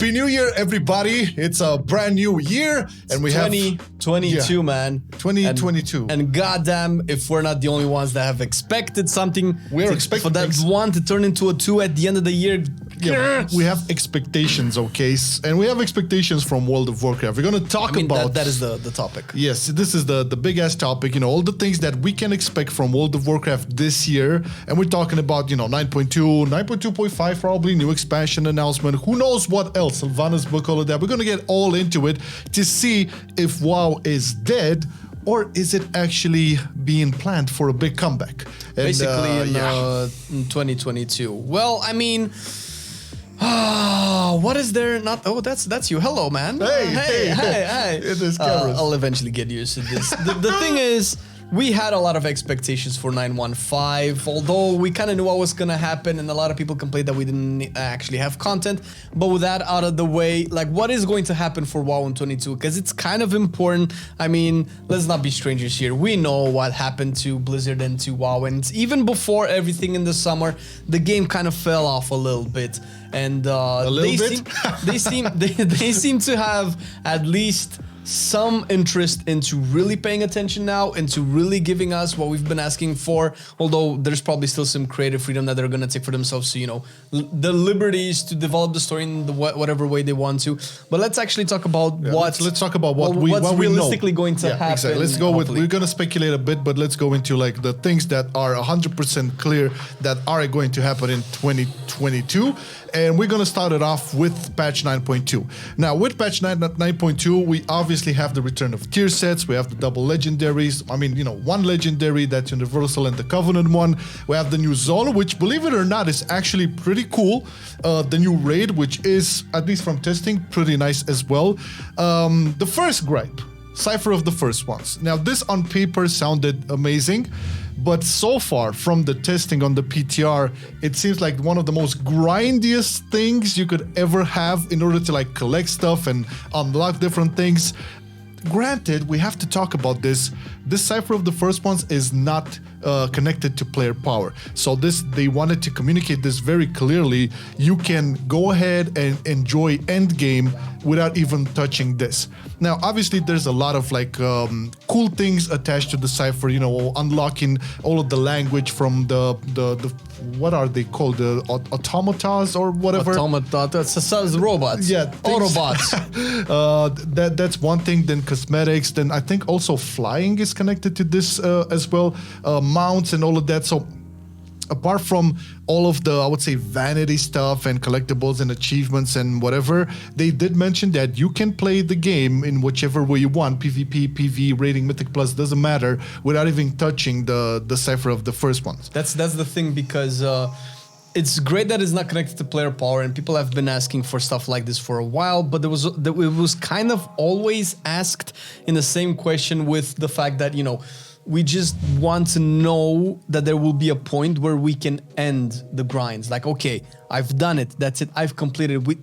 Happy New Year, everybody. It's a brand new year. And we 2022, man. 2022. And goddamn, if we're not the only ones that have expected something expecting for that one to turn into a 2 at the end of the year. Yeah, we have expectations, okay? And we have expectations from World of Warcraft. We're going to talk about... That is the topic. Yes, this is the big-ass topic, all the things that we can expect from World of Warcraft this year. And we're talking about, 9.2, 9.2.5 probably, new expansion announcement. Who knows what else? Sylvanas book, all of that. We're going to get all into it to see if WoW is dead or is it actually being planned for a big comeback? And, basically in 2022. Well, I mean... what is there not? Oh, that's you. Hello, man. Hey. It is cameras. I'll eventually get used to this. The thing is, we had a lot of expectations for 9.15, although we kind of knew what was going to happen, and a lot of people complained that we didn't actually have content. But with that out of the way, like, what is going to happen for WoW in 22? Because it's kind of important. I mean, let's not be strangers here. We know what happened to Blizzard and to WoW, and even before everything in the summer, the game kind of fell off a little bit. And they seem to have at least some interest into really paying attention now, into really giving us what we've been asking for, although there's probably still some creative freedom that they're going to take for themselves, so, the liberties to develop the story in whatever way they want to. But let's actually talk about what's realistically going to happen. Exactly. Let's go with, we're going to speculate a bit, but let's go into like the things that are 100% clear that are going to happen in 2022. And we're going to start it off with patch 9.2. Now, with patch 9.2, we obviously have the return of tier sets. We have the double legendaries. I mean, one legendary, that's Universal, and the Covenant one. We have the new zone, which, believe it or not, is actually pretty cool. The new raid, which is, at least from testing, pretty nice as well. The first gripe, Cypher of the First Ones. Now, this on paper sounded amazing. But so far, from the testing on the PTR, it seems like one of the most grindiest things you could ever have in order to collect stuff and unlock different things. Granted, we have to talk about this. This Cypher of the First Ones is not connected to player power. So they wanted to communicate this very clearly. You can go ahead and enjoy endgame without even touching this. Now, obviously, there's a lot of cool things attached to the Cypher, unlocking all of the language from the what are they called? The automatas or whatever? Automata, that's robots. Yeah. Autobots. That's one thing. Then cosmetics. Then I think also flying is connected to this as well. Mounts and all of that. So apart from all of the, I would say, vanity stuff and collectibles and achievements and whatever, they did mention that you can play the game in whichever way you want, PvP, PV, rating, Mythic Plus, doesn't matter, without even touching the Cypher of the First Ones. That's the thing, because it's great that it's not connected to player power, and people have been asking for stuff like this for a while, but it was kind of always asked in the same question, with the fact that, we just want to know that there will be a point where we can end the grinds. Like, okay, I've done it. That's it. I've completed it.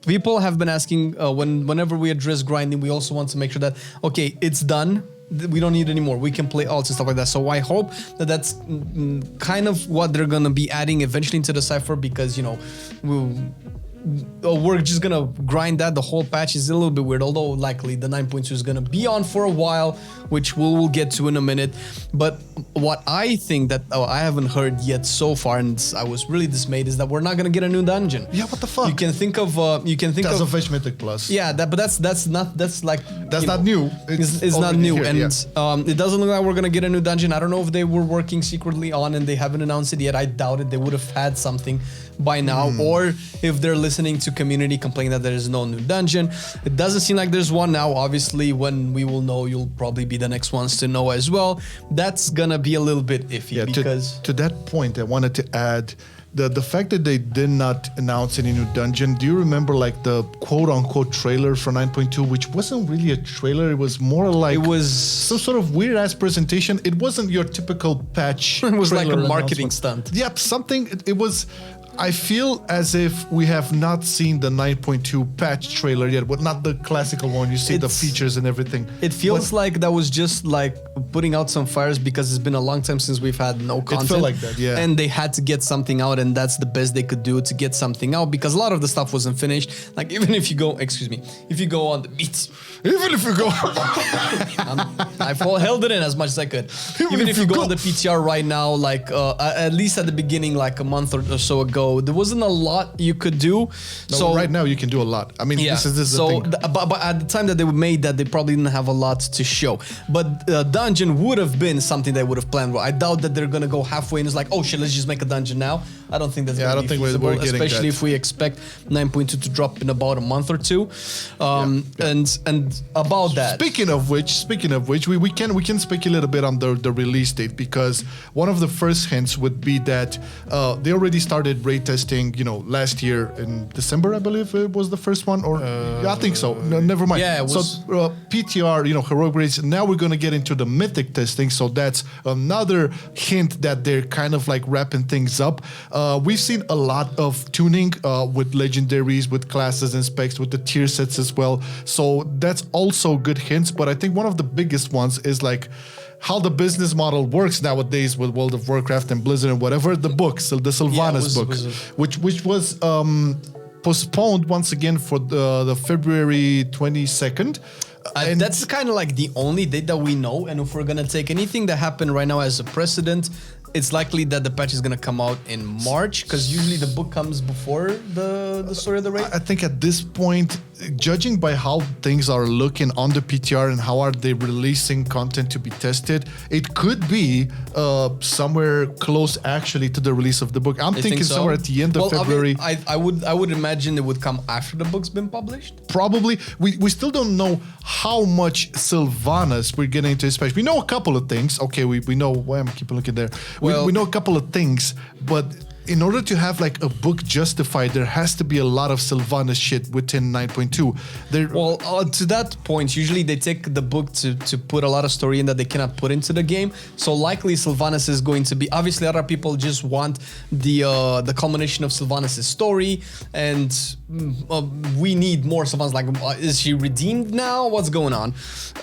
People have been asking whenever we address grinding, we also want to make sure that, okay, it's done. We don't need any more. We can play alts and stuff like that. So I hope that that's kind of what they're going to be adding eventually into the Cypher, because, we're just gonna grind that. The whole patch is a little bit weird, although likely the 9.2 is gonna be on for a while, which we'll get to in a minute. But what I think that I haven't heard yet so far, and I was really dismayed, is that we're not gonna get a new dungeon. Yeah, what the fuck? You can think of that's of Mythic Plus. Yeah, but that's not new. It's not new, here, and yeah. It doesn't look like we're gonna get a new dungeon. I don't know if they were working secretly on and they haven't announced it yet. I doubt it. They would have had something by now, or if they're listening to community complaining that there is no new dungeon. It doesn't seem like there's one now. Obviously, when we will know, you'll probably be the next ones to know as well. That's gonna be a little bit iffy, because to that point, I wanted to add the fact that they did not announce any new dungeon. Do you remember the quote-unquote trailer for 9.2, which wasn't really a trailer? It was more like some sort of weird-ass presentation. It wasn't your typical patch. It was like a marketing stunt. Yep, something. It was I feel as if we have not seen the 9.2 patch trailer yet, but not the classical one. You see the features and everything. It feels like that was just like putting out some fires because it's been a long time since we've had no content. It felt like that, yeah. And they had to get something out, and that's the best they could do to get something out because a lot of the stuff wasn't finished. Like even if you go, if you go on the beat. Even if you go... I held it in as much as I could. Even if you go on the PTR right now, like at least at the beginning, like a month or so ago, there wasn't a lot you could do. No, so right now you can do a lot. I mean, this is the thing. But at the time that they made that, they probably didn't have a lot to show. But dungeon would have been something they would have planned. I doubt that they're gonna go halfway and it's like, oh shit, let's just make a dungeon now. I don't think that's gonna be feasible, we're getting especially that. if we expect 9.2 to drop in about a month or two. And about that. Speaking of which, we can speculate a bit on the release date because one of the first hints would be that they already started raid testing, last year in December, I believe it was the first one, or I think so. No, never mind. Yeah, it was. So PTR, heroic raids. Now we're gonna get into the mythic testing, so that's another hint that they're kind of like wrapping things up. We've seen a lot of tuning with legendaries, with classes and specs, with the tier sets as well. So that's also good hints. But I think one of the biggest ones is like how the business model works nowadays with World of Warcraft and Blizzard and whatever, the books, the Sylvanas books, which was postponed once again for the February 22nd. And that's kind of like the only date that we know. And if we're going to take anything that happened right now as a precedent, it's likely that the patch is going to come out in March because usually the book comes before the story of the raid. I think at this point, judging by how things are looking on the PTR and how are they releasing content to be tested, it could be somewhere close actually to the release of the book. I'm thinking somewhere at the end of February. I would imagine it would come after the book's been published. Probably. We still don't know how much Sylvanas we're getting into, especially. We know a couple of things. Okay, we know why I'm keeping looking there. We know a couple of things, but in order to have like a book justified, there has to be a lot of Sylvanas shit within 9.2. To that point, usually they take the book to put a lot of story in that they cannot put into the game. So likely Sylvanas is going to be, obviously other people just want the culmination of Sylvanas' story, and we need more Sylvanas. Like, is she redeemed now? What's going on?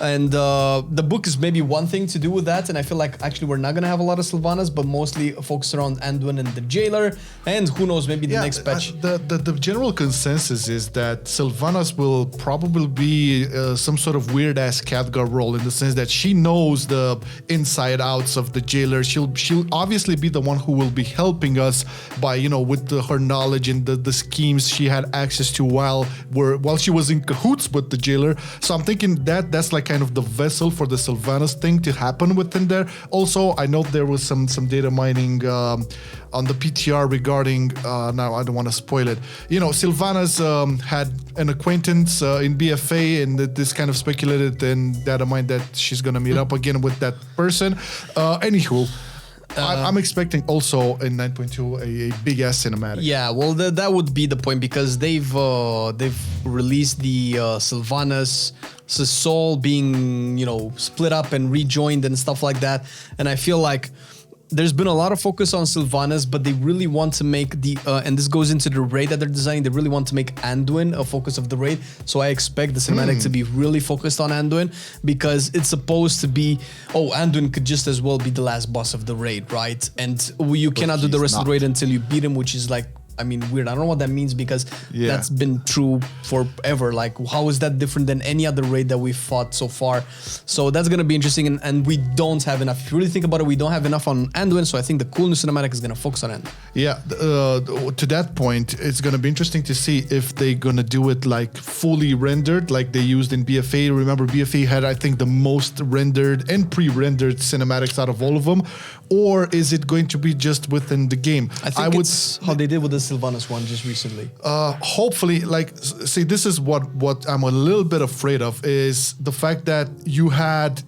And the book is maybe one thing to do with that, and I feel like actually we're not going to have a lot of Sylvanas, but mostly focused around Anduin and the Jailer. And who knows, maybe the next patch. The general consensus is that Sylvanas will probably be some sort of weird ass Khadgar role in the sense that she knows the inside outs of the Jailer. She'll obviously be the one who will be helping us by with her knowledge and the schemes she had access to while she was in cahoots with the Jailer. So I'm thinking that's like kind of the vessel for the Sylvanas thing to happen within there. Also, I know there was some data mining on the PTR regarding, now I don't want to spoil it. Sylvanas had an acquaintance in BFA, and this kind of speculated in data mine that she's going to meet up again with that person. Anywho, I'm expecting also in 9.2 a big ass cinematic. Yeah, well, that would be the point because they've released the Sylvanas' soul being split up and rejoined and stuff like that, and I feel like there's been a lot of focus on Sylvanas, but they really want to make and this goes into the raid that they're designing, they really want to make Anduin a focus of the raid. So I expect the cinematic to be really focused on Anduin because it's supposed to be, Anduin could just as well be the last boss of the raid, right? And you cannot do the rest of the raid until you beat him, which is like, weird. I don't know what that means because that's been true forever. Like, how is that different than any other raid that we've fought so far? So that's going to be interesting, and we don't have enough. If you really think about it, we don't have enough on Anduin, so I think the cool new cinematic is going to focus on Anduin. Yeah, to that point, it's going to be interesting to see if they're going to do it like fully rendered, like they used in BFA. Remember, BFA had, I think, the most rendered and pre-rendered cinematics out of all of them. Or is it going to be just within the game? I think it's how they did with the Sylvanas one just recently. Hopefully, see, this is what I'm a little bit afraid of is the fact that you had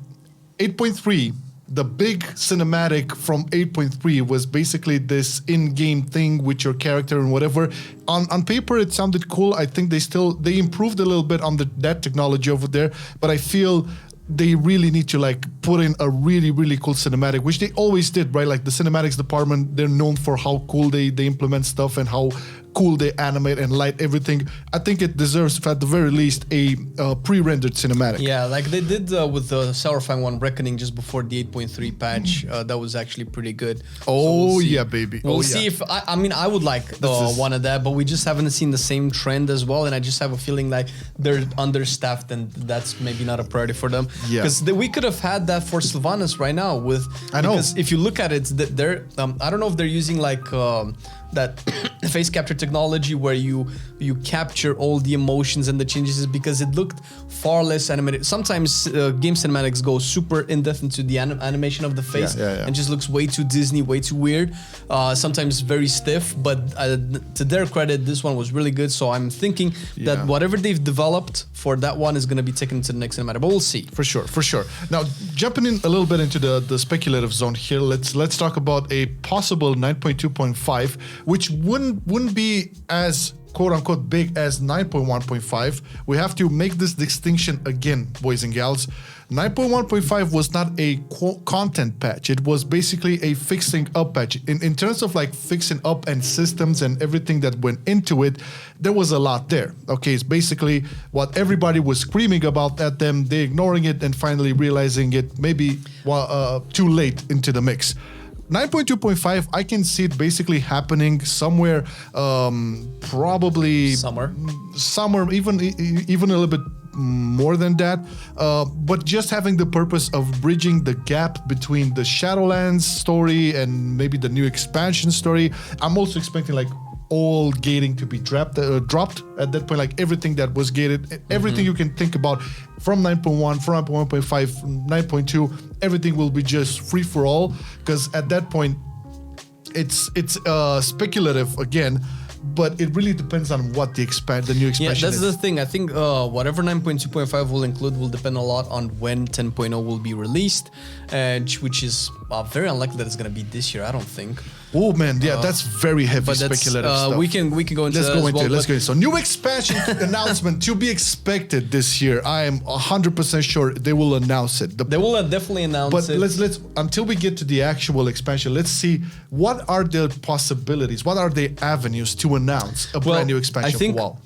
8.3. The big cinematic from 8.3 was basically this in-game thing with your character and whatever. On paper, it sounded cool. I think they improved a little bit on that technology over there, but I feel they really need to like put in a really, really cool cinematic, which they always did, right? Like the cinematics department, they're known for how cool they implement stuff and how cool they animate and light everything. I think it deserves, at the very least, a pre-rendered cinematic. Yeah, like they did with the Sourfang one, Reckoning, just before the 8.3 patch. That was actually pretty good. Oh, yeah, baby. We'll see if, I mean, I would like one of that, but we just haven't seen the same trend as well. And I just have a feeling like they're understaffed and that's maybe not a priority for them. Yeah. Because we could have had that for Sylvanas right now with, I know. Because if you look at it, they're, I don't know if they're using like, that face capture technology where you capture all the emotions and the changes, because it looked far less animated. Sometimes game cinematics go super in depth into the animation of the face and just looks way too Disney, way too weird. Sometimes very stiff, but to their credit, this one was really good. So I'm thinking that whatever they've developed for that one is going to be taken to the next cinematic, but we'll see. For sure, for sure. Now, jumping in a little bit into the speculative zone here, let's talk about a possible 9.2.5, which wouldn't be as quote-unquote big as 9.1.5. We have to make this distinction again, boys and gals. 9.1.5 was not a content patch. It was basically a fixing up patch. In terms of like fixing up and systems and everything that went into it, there was a lot there. Okay, it's basically what everybody was screaming about at them, they ignoring it and finally realizing it maybe too late into the mix. 9.2.5, I can see it basically happening somewhere, probably summer, even a little bit more than that, but just having the purpose of bridging the gap between the Shadowlands story and maybe the new expansion story. I'm also expecting like all gating to be dropped at that point, like everything that was gated, everything you can think about from 9.1, from 9.1.5, 9.2, everything will be just free for all, because at that point it's speculative again, but it really depends on what the new expansion is. Yeah, that's is. the thing. I think whatever 9.2.5 will include will depend a lot on when 10.0 will be released, which is very unlikely that it's going to be this year, I don't think. Oh man, yeah, that's very heavy speculative stuff. We can go into that as well. Let's go into it. So new expansion announcement to be expected this year. I am 100% sure they will announce it. They will definitely announce it. But let's until we get to the actual expansion, let's see what are the possibilities, what are the avenues to announce a brand new expansion for WoW.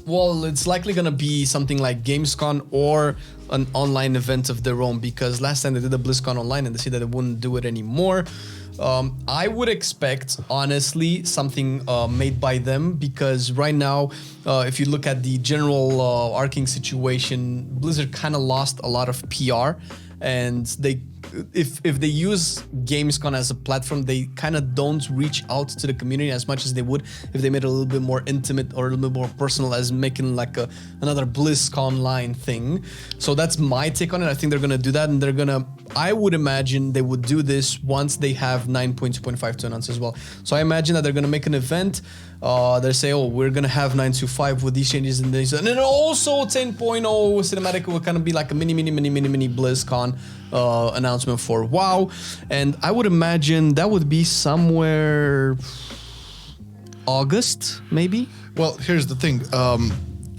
Well, it's likely going to be something like Gamescom or an online event of their own, because last time they did the BlizzCon online and they said that they wouldn't do it anymore. I would expect, honestly, something made by them, because right now, if you look at the general arcing situation, Blizzard kind of lost a lot of PR, and if they use Gamescom as a platform, they kind of don't reach out to the community as much as they would if they made it a little bit more intimate or a little bit more personal, as making like another BlizzConline thing. So that's my take on it. I think they're gonna do that, and I would imagine they would do this once they have 9.2.5 to announce as well. So I imagine that they're gonna make an event. They say, oh, we're gonna have 9.2.5 with these changes and this, and then also 10.0 cinematic will kind of be like a mini BlizzCon announcement for WoW, and I would imagine that would be somewhere August, maybe. Well, here's the thing.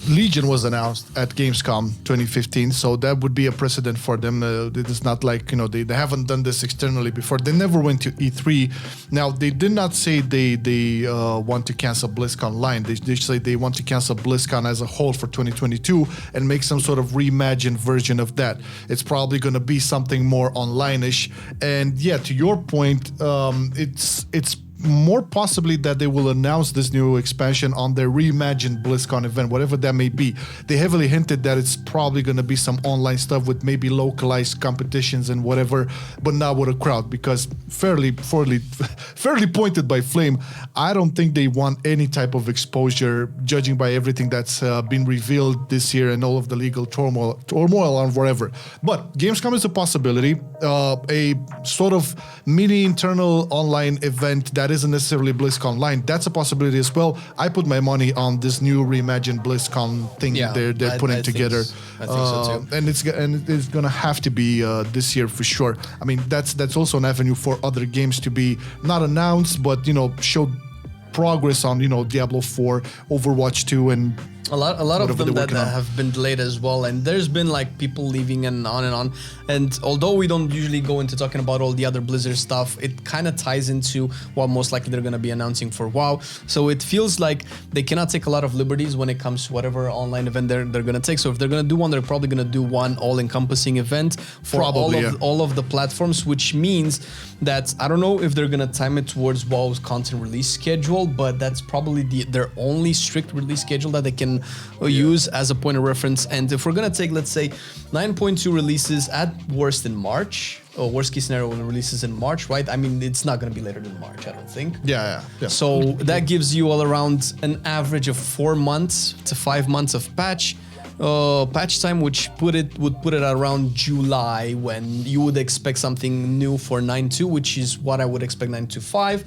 Legion was announced at Gamescom 2015, so that would be a precedent for them. It is not like, they haven't done this externally before. They never went to E3. Now, they did not say they want to cancel BlizzConline. They say they want to cancel BlizzCon as a whole for 2022 and make some sort of reimagined version of that. It's probably going to be something more online-ish. And yeah, to your point, it's more possibly that they will announce this new expansion on their reimagined BlizzCon event, whatever that may be. They heavily hinted that it's probably going to be some online stuff with maybe localized competitions and whatever, but not with a crowd, because fairly pointed by Flame, I don't think they want any type of exposure, judging by everything that's been revealed this year and all of the legal turmoil and whatever. But Gamescom is a possibility, a sort of mini internal online event that isn't necessarily BlizzConline. That's a possibility as well. I put my money on this new reimagined BlizzCon thing they're putting together. I think so too. And it's gonna have to be this year for sure. I mean, that's also an avenue for other games to be not announced, but show progress on Diablo 4, Overwatch 2, and A lot of whatever them they're that working on. have been delayed as well, and there's been like people leaving and on and on. And although we don't usually go into talking about all the other Blizzard stuff, it kind of ties into what most likely they're going to be announcing for WoW. So it feels like they cannot take a lot of liberties when it comes to whatever online event they're going to take. So if they're going to do one, they're probably going to do one all-encompassing event for all of the platforms, which means that I don't know if they're going to time it towards WoW's content release schedule, but that's probably their only strict release schedule that they can use as a point of reference. And if we're gonna take, let's say, 9.2 releases at worst in March, or worst case scenario releases in March, right? I mean, it's not gonna be later than March, I don't think. Yeah. So that gives you all around an average of 4 months to 5 months of patch time, which would put it around July, when you would expect something new for 9.2, which is what I would expect 9.2.5.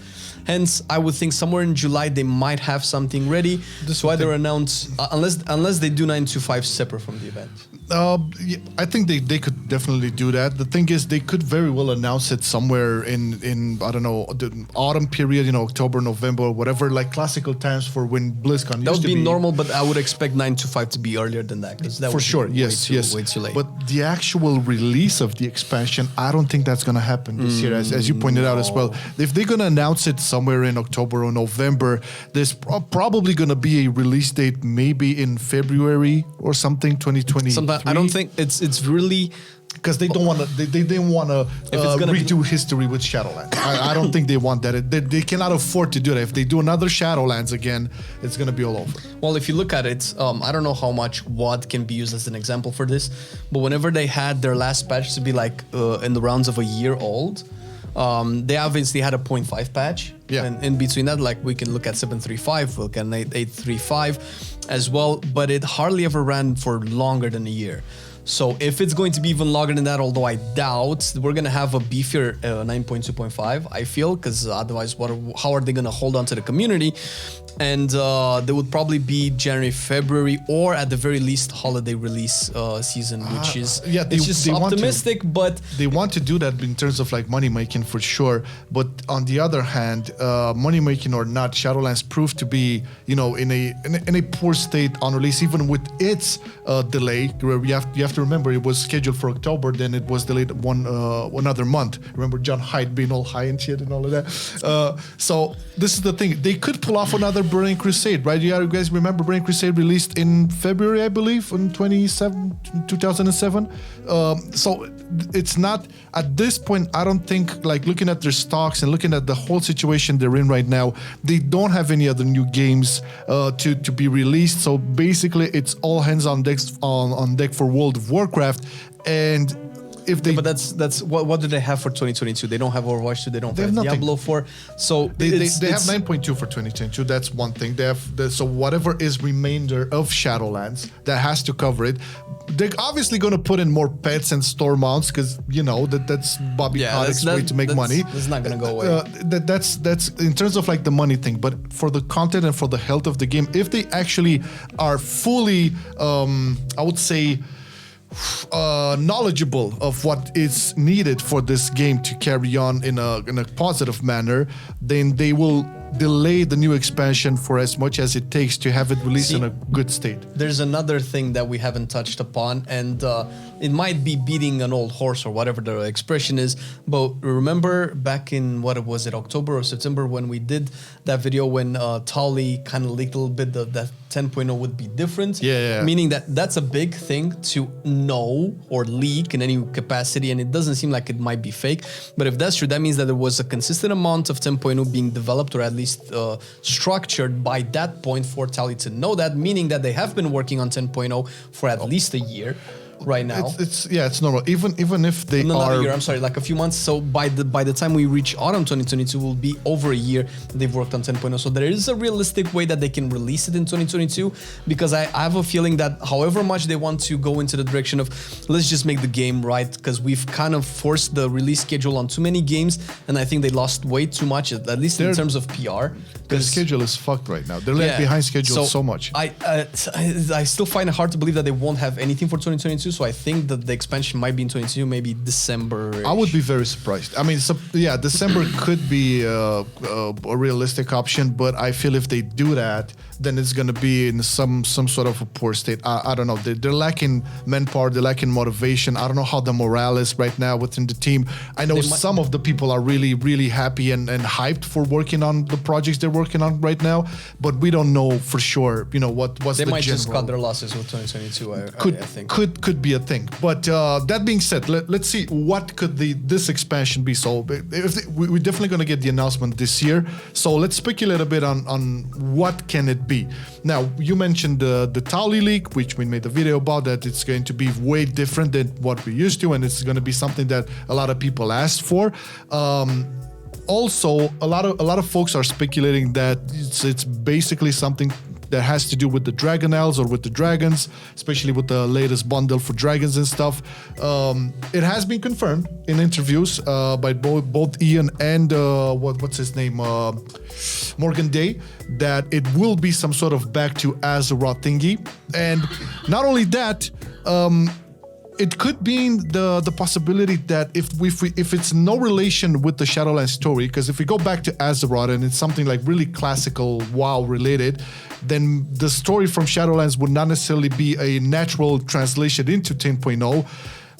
Hence, I would think somewhere in July they might have something ready to either announce, unless they do 9.2.5 separate from the event. Yeah, I think they could definitely do that. The thing is, they could very well announce it somewhere in I don't know, the autumn period, October, November, whatever, like classical times for when BlizzCon. That would be normal, but I would expect 9.2.5 to be earlier than that, because that for would sure, be way too late. But the actual release of the expansion, I don't think that's gonna happen this year, as you pointed out as well. If they're gonna announce it somewhere in October or November, there's probably gonna be a release date maybe in February or something, 2023. I don't think it's really, because they don't want to. They didn't want to redo history with Shadowlands. I don't think they want that. They cannot afford to do that. If they do another Shadowlands again, it's gonna be all over. Well, if you look at it, I don't know how much WoD can be used as an example for this, but whenever they had their last patch to be like in the rounds of a year old, they obviously had a 0.5 patch. Yeah. And in between that, like we can look at 7.35, we look at 8.35 as well, but it hardly ever ran for longer than a year. So if it's going to be even longer than that, although I doubt, we're going to have a beefier 9.2.5, I feel, because otherwise, how are they going to hold on to the community? And they would probably be January, February, or at the very least, holiday release season, which is it's just optimistic, but they want to do that in terms of like money making for sure. But on the other hand, money making or not, Shadowlands proved to be in a poor state on release, even with its delay. Where you have to remember, it was scheduled for October, then it was delayed one other month. Remember John Hyde being all high and shit and all of that. So this is the thing, they could pull off another Burning Crusade, right? You guys remember Burning Crusade released in February, I believe, in 2007. So it's not, at this point, I don't think, like looking at their stocks and looking at the whole situation they're in right now, they don't have any other new games to be released. So basically, it's all hands on deck for World of Warcraft. And if they, but that's what do they have for 2022? They don't have Overwatch 2. They don't have Diablo 4. So they have 9.2 for 2022. That's one thing. They have so whatever is remainder of Shadowlands that has to cover it. They're obviously going to put in more pets and store mounts because that's Bobby Kotick's way to make money. It's not going to go away. That's in terms of like the money thing, but for the content and for the health of the game, if they actually are fully, I would say, knowledgeable of what is needed for this game to carry on in a positive manner, then they will delay the new expansion for as much as it takes to have it released in a good state. There's another thing that we haven't touched upon, and it might be beating an old horse or whatever the expression is, but remember back in, October or September, when we did that video when Tolly kind of leaked a little bit that 10.0 would be different. Yeah. Meaning that's a big thing to know or leak in any capacity, and it doesn't seem like it might be fake. But if that's true, that means that there was a consistent amount of 10.0 being developed, or at least structured by that point for Tally to know that, meaning that they have been working on 10.0 for at least a year. Right now, it's normal. Even if they not a year. I'm sorry, like a few months. So by the time we reach autumn 2022, will be over a year they've worked on 10.0. So there is a realistic way that they can release it in 2022, because I have a feeling that however much they want to go into the direction of let's just make the game right, because we've kind of forced the release schedule on too many games, and I think they lost way too much, at least in terms of PR. Their schedule is fucked right now. They're left behind schedule so much. I still find it hard to believe that they won't have anything for 2022. so I think that the expansion might be in 22, maybe December. I would be very surprised. I mean, yeah, December could be a realistic option, but I feel if they do that, then it's going to be in some sort of a poor state. I don't know. They're lacking manpower. They're lacking motivation. I don't know how the morale is right now within the team. I know some of the people are really, really happy and hyped for working on the projects they're working on right now, but we don't know for sure, you know, what's the general. They might just cut their losses with 2022, I think. Could be a thing. But that being said, let's see what could this expansion be. So we're definitely going to get the announcement this year. So let's speculate a bit on what can it be. Now, you mentioned the Tali leak, which we made a video about, that it's going to be way different than what we used to, and it's going to be something that a lot of people asked for. Also, a lot of folks are speculating that it's basically something that has to do with the Dragon Elves or with the dragons, especially with the latest bundle for dragons and stuff. It has been confirmed in interviews by both Ian and what's his name, Morgan Day, that it will be some sort of back to Azeroth thingy. And not only that, it could be the possibility that if it's no relation with the Shadowlands story, because if we go back to Azeroth and it's something like really classical WoW related, then the story from Shadowlands would not necessarily be a natural translation into 10.0.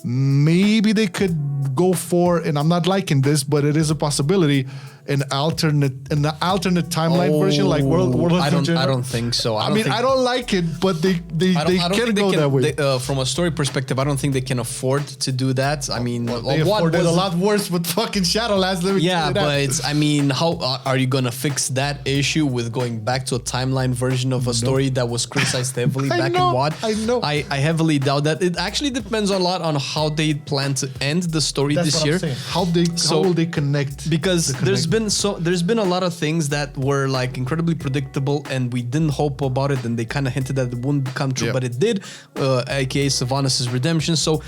Maybe they could go for, and I'm not liking this, but it is a possibility, an alternate timeline version like World of Warcraft. I don't think so. I don't like it, but they can go that way. From a story perspective, I don't think they can afford to do that. I mean, they afforded a lot worse with fucking Shadowlands. How are you gonna fix that issue with going back to a timeline version of a story that was criticized heavily back in WoD? I know. I heavily doubt that. It actually depends a lot on how they plan to end the story this year. How will they connect? Because there's been a lot of things that were like incredibly predictable and we didn't hope about it, and they kind of hinted that it wouldn't come true, but it did, aka Sylvanas' redemption. So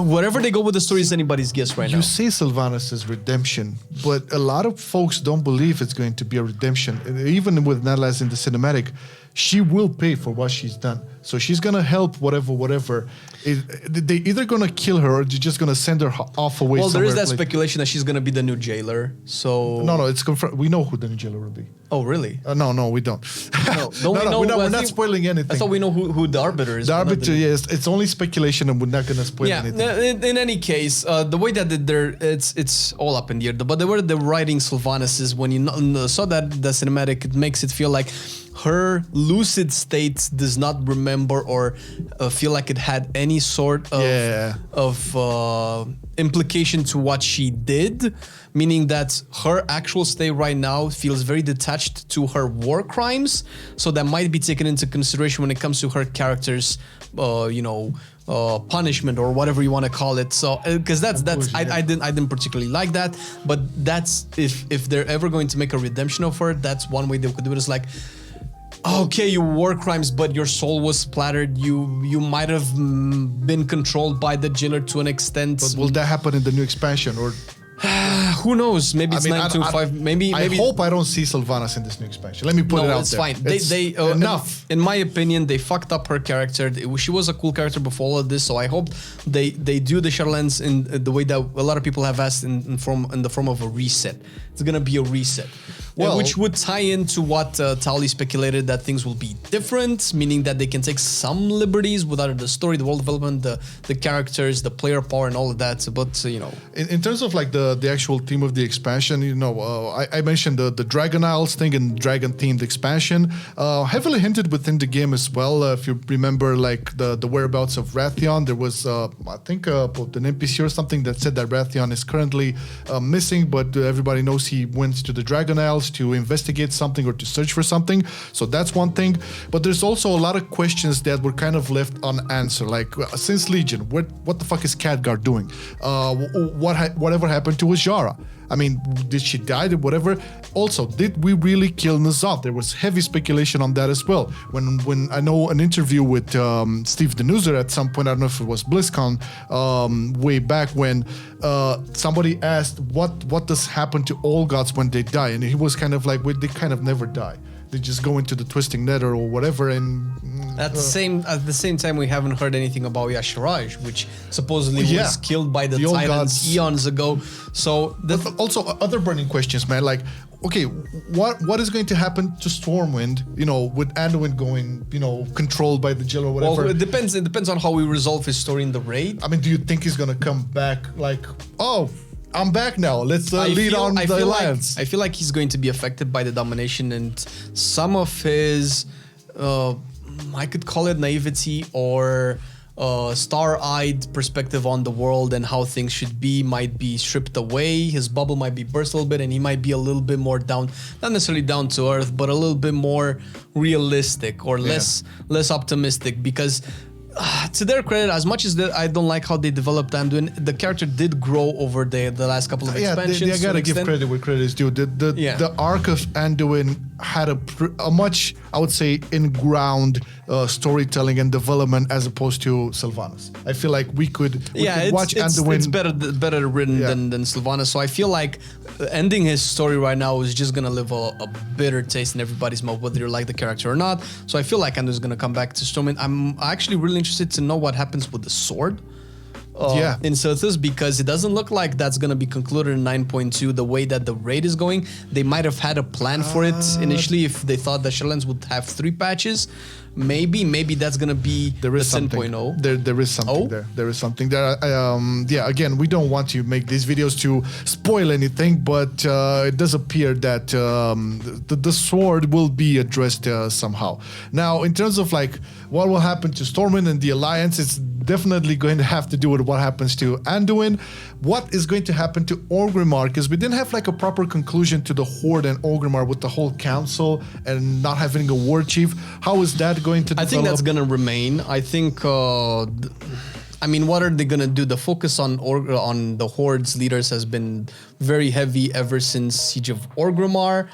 wherever they go with the story is anybody's guess right now. You say Sylvanas' redemption, but a lot of folks don't believe it's going to be a redemption. Even with Natlas in the cinematic, she will pay for what she's done. So she's gonna help whatever. They either gonna kill her or they're just gonna send her off away. Well, there is that speculation that she's gonna be the new jailer. So no, it's confirmed. We know who the new jailer will be. Oh, really? No, we don't. We're not spoiling anything. I thought we know who the arbiter is. The arbiter, yes, it's only speculation, and we're not gonna spoil anything. In any case, the way that it's all up in the air. But the way they're writing Sylvanas is, when you saw that the cinematic, it makes it feel like her lucid state does not remember or feel like it had any sort of implication to what she did, meaning that her actual state right now feels very detached to her war crimes. So that might be taken into consideration when it comes to her character's, punishment or whatever you want to call it. So because I didn't particularly like that, but that's if they're ever going to make a redemption of her, that's one way they could do it. Is like, okay, you war crimes, but your soul was splattered. You might have been controlled by the jailer to an extent. But will that happen in the new expansion, or who knows? Maybe it's 925. Maybe. I hope I don't see Sylvanas in this new expansion. Let me put it out there. Fine. They enough. In my opinion, they fucked up her character. She was a cool character before all of this, so I hope they do the Shadowlands in the way that a lot of people have asked in the form of a reset. It's gonna be a reset. Which would tie into what Tali speculated, that things will be different, meaning that they can take some liberties with either the story, the world development, the characters, the player power, and all of that. But in terms of like the actual theme of the expansion, I mentioned the Dragon Isles thing and dragon themed expansion, heavily hinted within the game as well. If you remember, like the whereabouts of Rathion, there was I think an NPC or something that said that Rathion is currently missing, but everybody knows he went to the Dragon Isles to investigate something or to search for something. So that's one thing. But there's also a lot of questions that were kind of left unanswered. Like since Legion, what the fuck is Khadgar doing? Whatever happened to Azshara? I mean, did she die? Whatever. Also, did we really kill N'Zoth? There was heavy speculation on that as well. When I know an interview with Steve Denuser at some point, I don't know if it was BlizzCon, way back when somebody asked what does happen to all gods when they die, and he was kind of like, well, they kind of never die. They just go into the twisting nether or whatever, and at the same time, we haven't heard anything about Yasharaj, which supposedly was killed by the old Titans gods. eons ago. So also other burning questions, man. Like, okay, what is going to happen to Stormwind? You know, with Anduin going, you know, controlled by the Jill or whatever. Well, it depends. It depends on how we resolve his story in the raid. I mean, do you think he's gonna come back like, oh, I'm back now. Let's lead on the alliance. I feel like he's going to be affected by the domination and some of his, I could call it naivety or star-eyed perspective on the world and how things should be might be stripped away. His bubble might be burst a little bit, and he might be a little bit more down, not necessarily down to earth, but a little bit more realistic or less optimistic because. To their credit, as much as I don't like how they developed Anduin, the character did grow over the last couple of expansions. I gotta give credit where credit is due. The arc of Anduin had a much, I would say, in-ground storytelling and development as opposed to Sylvanas. I feel like we could watch Anduin. It's better written than Sylvanas. So I feel like ending his story right now is just gonna leave a bitter taste in everybody's mouth, whether you like the character or not. So I feel like Anduin's gonna come back to Stormwind. I'm actually really interested to know what happens with the sword. In Silithus, because it doesn't look like that's going to be concluded in 9.2 the way that the raid is going. They might have had a plan for it initially if they thought that Shadowlands would have 3 patches. Maybe that's going to be the 10.0. There is something there. There is something there. Again, we don't want to make these videos to spoil anything, but it does appear that the sword will be addressed somehow. Now, in terms of like what will happen to Stormwind and the Alliance, it's definitely going to have to do with what happens to Anduin. What is going to happen to Orgrimmar? Because we didn't have like a proper conclusion to the Horde and Orgrimmar with the whole council and not having a war chief. How is that going to develop? I think that's going to remain. I think... I mean, what are they gonna do? The focus on the Horde's leaders has been very heavy ever since Siege of Orgrimmar,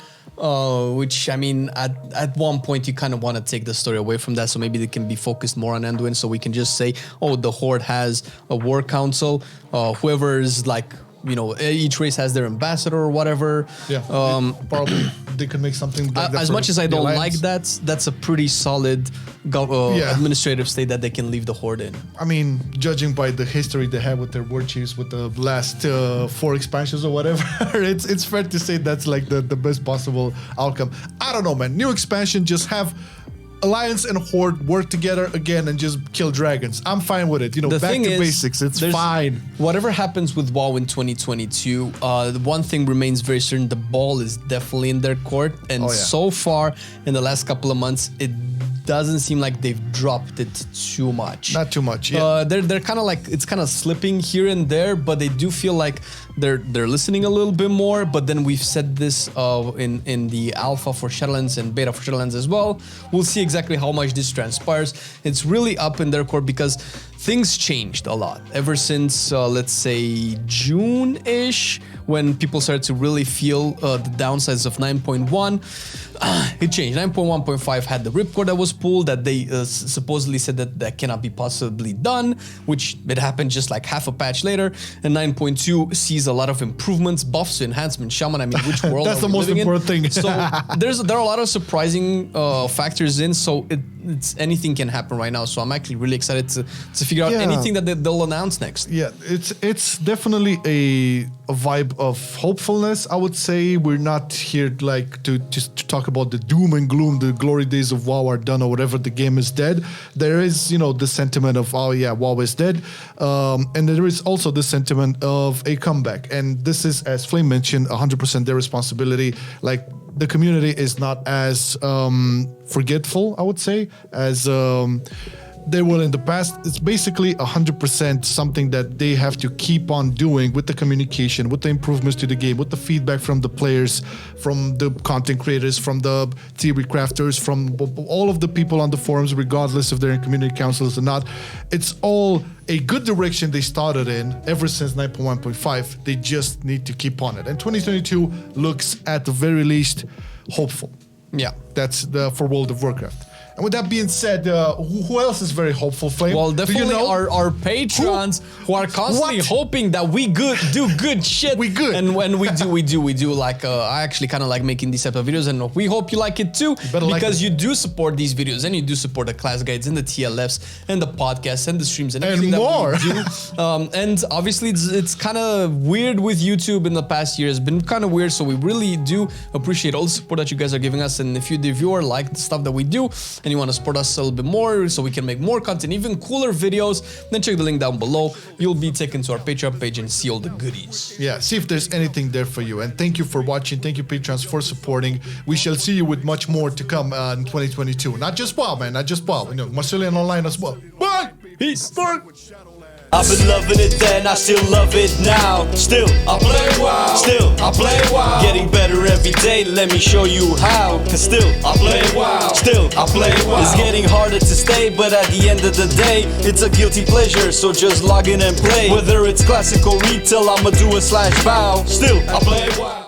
which, I mean, at one point you kind of want to take the story away from that, so maybe they can be focused more on Anduin, so we can just say, oh, the Horde has a war council, whoever is like, you know, each race has their ambassador or whatever. Yeah, probably they could make something like that. As much as I don't like that, that's a pretty solid administrative state that they can leave the Horde in. I mean, judging by the history they have with their war chiefs with the last 4 expansions or whatever, it's fair to say that's like the best possible outcome. I don't know, man. New expansion, just have Alliance and Horde work together again and just kill dragons. I'm fine with it. You know, back to basics. It's fine. Whatever happens with WoW in 2022, the one thing remains very certain: the ball is definitely in their court. And so far, in the last couple of months, it doesn't seem like they've dropped it too much. Not too much. Yeah. They're kind of like, it's kind of slipping here and there, but they do feel like they're listening a little bit more. But then we've said this in the alpha for Shadowlands and beta for Shadowlands as well. We'll see exactly how much this transpires. It's really up in their court because things changed a lot ever since let's say June-ish, when people started to really feel the downsides of 9.1. It changed. 9.1.5 had the ripcord that was pulled that they supposedly said that cannot be possibly done, which it happened just like half a patch later. And 9.2 sees a lot of improvements, buffs, enhancements. Shaman, I mean, which world that's the most important thing. So there are a lot of surprising factors in, so it's anything can happen right now. So I'm actually really excited to figure out anything that they'll announce next. Yeah, it's definitely a vibe of hopefulness. I would say we're not here like to talk about the doom and gloom, the glory days of WoW are done or whatever, the game is dead. There is, you know, the sentiment of, oh yeah, WoW is dead. And there is also the sentiment of a comeback. And this is, as Flame mentioned, 100% their responsibility. Like, the community is not as forgetful, I would say, as they were in the past. It's basically 100% something that they have to keep on doing with the communication, with the improvements to the game, with the feedback from the players, from the content creators, from the theory crafters, from all of the people on the forums, regardless if they're in community councils or not. It's all a good direction they started in ever since 9.1.5. They just need to keep on it. And 2022 looks at the very least hopeful. Yeah. That's for World of Warcraft. And with that being said, who else is very hopeful, Flame? Well, definitely Do you know? our patrons who are constantly What? hoping that we do good shit. We good. And when we do. Like, I actually kind of like making these type of videos, and we hope you like it too, because you do support these videos, and you do support the class guides and the TLFs and the podcasts and the streams and everything more. that we do. And obviously, it's kind of weird with YouTube in the past year. It's been kind of weird, so we really do appreciate all the support that you guys are giving us. And if you are like the stuff that we do and you want to support us a little bit more so we can make more content, even cooler videos, then check the link down below. You'll be taken to our Patreon page and see all the goodies. Yeah, see if there's anything there for you. And thank you for watching. Thank you, patrons, for supporting. We shall see you with much more to come in 2022. Not just WoW, man. Not just WoW. You know, Marcelian&Online as well. Bye! Peace! Bye! I've been loving it then, I still love it now. Still, I play WoW. Still, I play WoW. Getting better every day, let me show you how. Cause still, I play WoW. Still, I play WoW. It's getting harder to stay, but at the end of the day, it's a guilty pleasure, so just log in and play. Whether it's classic or retail, I'ma do a /bow. Still, I play WoW.